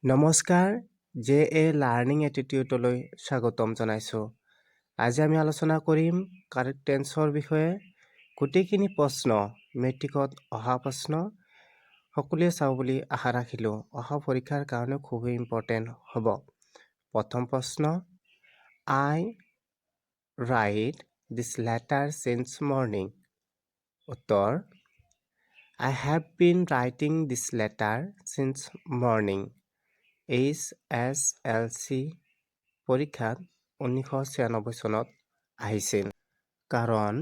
নমস্কাৰ J learning এটিটিউডলৈ স্বাগতম জনাইছোঁ। আজি আমি আলোচনা কৰিম কাৰেক্ট টেন্সৰ বিষয়ে। গোটেইখিনি প্ৰশ্ন মেট্ৰিকত অহা প্ৰশ্ন সকলোৱে চাওঁ বুলি আশা ৰাখিলোঁ। অহা পৰীক্ষাৰ কাৰণে খুবেই ইম্পৰ্টেণ্ট হ'ব। প্ৰথম প্ৰশ্ন, আই ৰাইট দিছ লেটাৰ চিন্স মৰ্ণিং। উত্তৰ, I have been writing this letter since morning. HSLC পৰীক্ষাত 1996 চনত আহিছিল। কাৰণ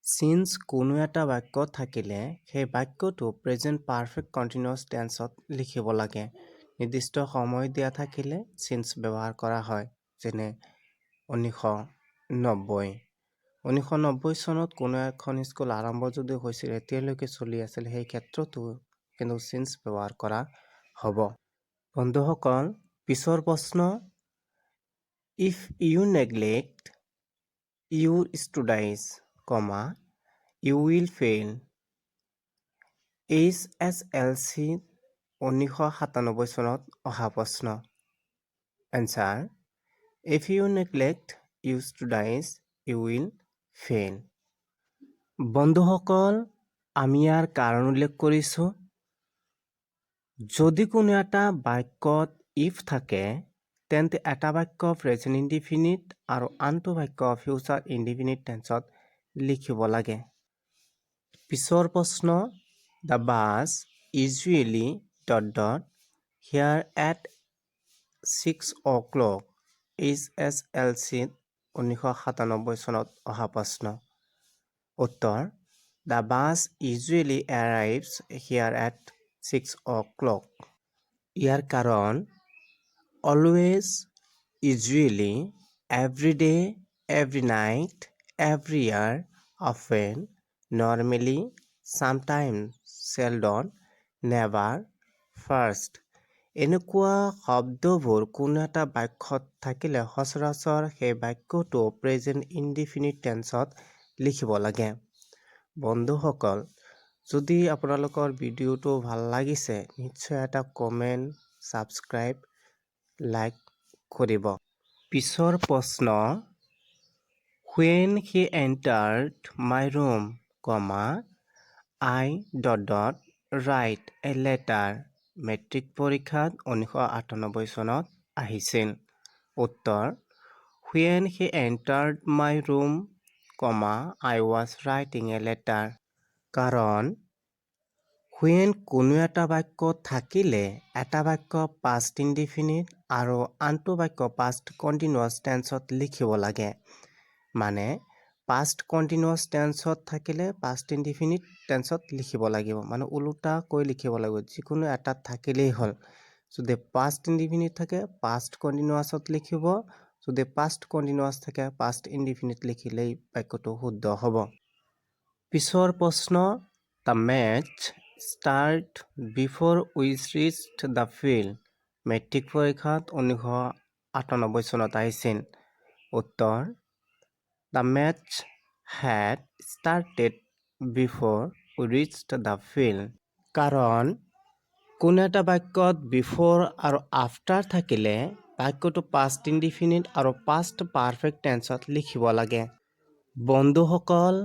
since কোনো এটা বাক্য থাকিলে সেই বাক্যটো প্ৰেজেণ্ট পাৰফেক্ট কণ্টিনিউৱাছ টেন্সত লিখিব লাগে। নিৰ্দিষ্ট সময় দিয়া থাকিলে since ব্যৱহাৰ কৰা হয়। যেনে 1990 চনত কোনো এখন স্কুল আৰম্ভ যদি হৈছিল, এতিয়ালৈকে চলি আছিল, সেই ক্ষেত্ৰতো কিন্তু since ব্যৱহাৰ কৰা হ'ব। বন্ধুসকল, পিছৰ প্ৰশ্ন, if you neglect your studies, you will fail. HSLC 1997 চনত অহা প্ৰশ্ন। Answer, if you neglect your studies, you will fail. বন্ধুসকল, আমি ইয়াৰ কাৰণ উল্লেখ কৰিছোঁ। যদি কোনো এটা বাক্যত ইফ থাকে, তেন্তে এটা বাক্য প্ৰেজেণ্ট ইনডিফিনিট আৰু আনটো বাক্য ফিউচাৰ ইনডিফিনিট টেন্সত লিখিব লাগে। পিছৰ প্ৰশ্ন, the bus usually ... here at 6 o'clock. HSLC 1997 চনত অহা প্ৰশ্ন। উত্তৰ, the bus usually arrives here at 6 o'clock. ইয়াৰ কাৰণ, always, usually, every day, every night, every year, often, normally, sometimes, seldom, never, first. এনেকুৱা শব্দবোৰ কোনো এটা বাক্যত থাকিলে সচৰাচৰ সেই বাক্যটো প্ৰেজেণ্ট ইনডিফিনিট টেন্সত লিখিব লাগে। বন্ধুসকল, যদি আপোনালোকৰ ভিডিঅ'টো ভাল লাগিছে, নিশ্চয় এটা কমেণ্ট, ছাবস্ক্ৰাইব, লাইক কৰিব। পিছৰ প্ৰশ্ন, when he entered my room, I ... write a letter. Matric পৰীক্ষাত 1998 চনত আহিছিল। উত্তৰ, when he entered my room, I was writing a letter. কাৰণ when কোনো এটা বাক্য থাকিলে এটা বাক্য পাষ্ট ইনডিফিনিট আৰু আনটো বাক্য পাষ্ট কণ্টিনিউৱাছ টেন্সত লিখিব লাগে। মানে পাষ্ট কণ্টিনিউৱাছ টেন্সত থাকিলে পাষ্ট ইনডিফিনিট টেন্সত লিখিব লাগিব। মানে ওলোটাকৈ লিখিব লাগিব, যিকোনো এটাত থাকিলেই হ'ল। যদি পাষ্ট ইনডিফিনিট থাকে পাষ্ট কণ্টিনিউৱাছত লিখিব, যদি পাষ্ট কণ্টিনিউৱাছ থাকে পাষ্ট ইনডিফিনিট লিখিলেই বাক্যটো শুদ্ধ হ'ব। পিছৰ প্ৰশ্ন, the match start before we reached the field. Matric পৰীক্ষাত 1998 চনত আহিছিল। উত্তৰ, the match had started before we reached the field. কাৰণ কোনো এটা বাক্যত বিফৰ আৰু আফটাৰ থাকিলে বাক্যটো পাষ্ট ইনডিফিনিট আৰু পাষ্ট পাৰফেক্ট টেন্সত লিখিব লাগে। বন্ধুসকল,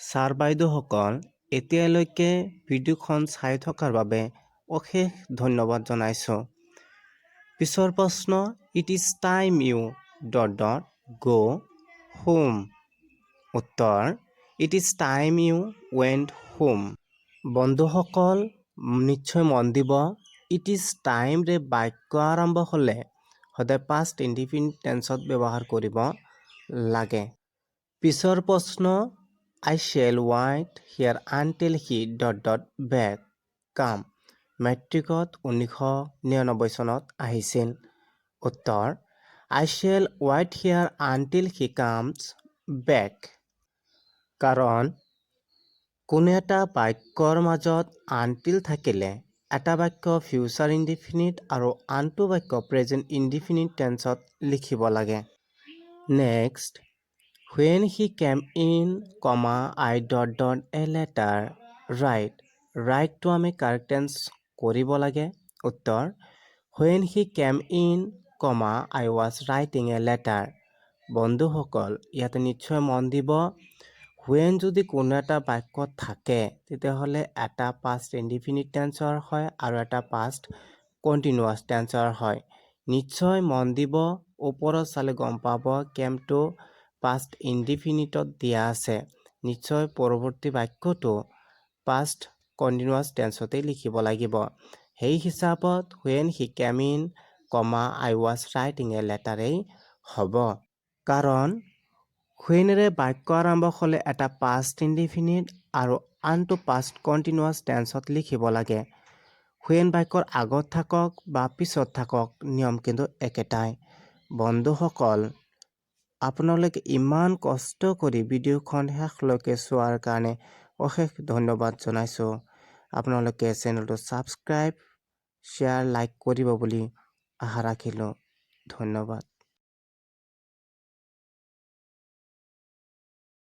ছাৰ বাইদেউসকল, এতিয়ালৈকে ভিডিঅ'খন চাই থকাৰ বাবে অশেষ ধন্যবাদ জনাইছোঁ। পিছৰ প্ৰশ্ন, it is time you ... go home. উত্তৰ, it is time you went home. বন্ধুসকল, নিশ্চয় মন দিব, ইট ইজ টাইমৰে বাক্য আৰম্ভ হ'লে সদায় পাষ্ট ইনডিফিনিট টেন্সত ব্যৱহাৰ কৰিব লাগে। পিছৰ প্ৰশ্ন, I shall wait here until he ... back come. মেট্ৰিকত 1999 চনত আহিছিল। উত্তৰ, I shall wait here until he comes back. কাৰণ কোনো এটা বাক্যৰ মাজত আনটিল থাকিলে এটা বাক্য ফিউচাৰ ইনডিফিনিট আৰু আনটো বাক্য প্ৰেজেণ্ট ইনডিফিনিট টেন্সত লিখিব লাগে। Next, when he came in, I ... a letter. ৰাইটটো আমি কাৰেক্ট টেন্স কৰিব লাগে। উত্তৰ, When he came in, I was writing a letter. বন্ধুসকল, ইয়াতে নিশ্চয় মন দিব, when যদি কোনো এটা বাক্যত থাকে তেতিয়াহ'লে এটা past indefinite tenseৰ হয় আৰু এটা past continuous tenseৰ হয়। নিশ্চয় মন দিব, ওপৰত চালে গম পাব কেমটো past indefiniteত দিয়া আছে। নিশ্চয় পৰৱৰ্তী বাক্যটো past continuous tenseতে লিখিব লাগিব। সেই হিচাপত when he came in, I was writing a letterই হ'ব। কাৰণ whenৰে বাক্য আৰম্ভ হ'লে এটা past indefinite আৰু আনটো past continuous tenseত লিখিব লাগে। when বাক্যৰ আগত থাকক বা পিছত থাকক নিয়ম কিন্তু একেটাই। বন্ধুসকল, আপোনালোকে ইমান কষ্ট কৰি ভিডিঅ'খন শেষলৈকে চোৱাৰ কাৰণে অশেষ ধন্যবাদ জনাইছোঁ। আপোনালোকে চেনেলটো ছাবস্ক্ৰাইব, শ্বেয়াৰ, লাইক কৰিব বুলি আশা ৰাখিলোঁ। ধন্যবাদ।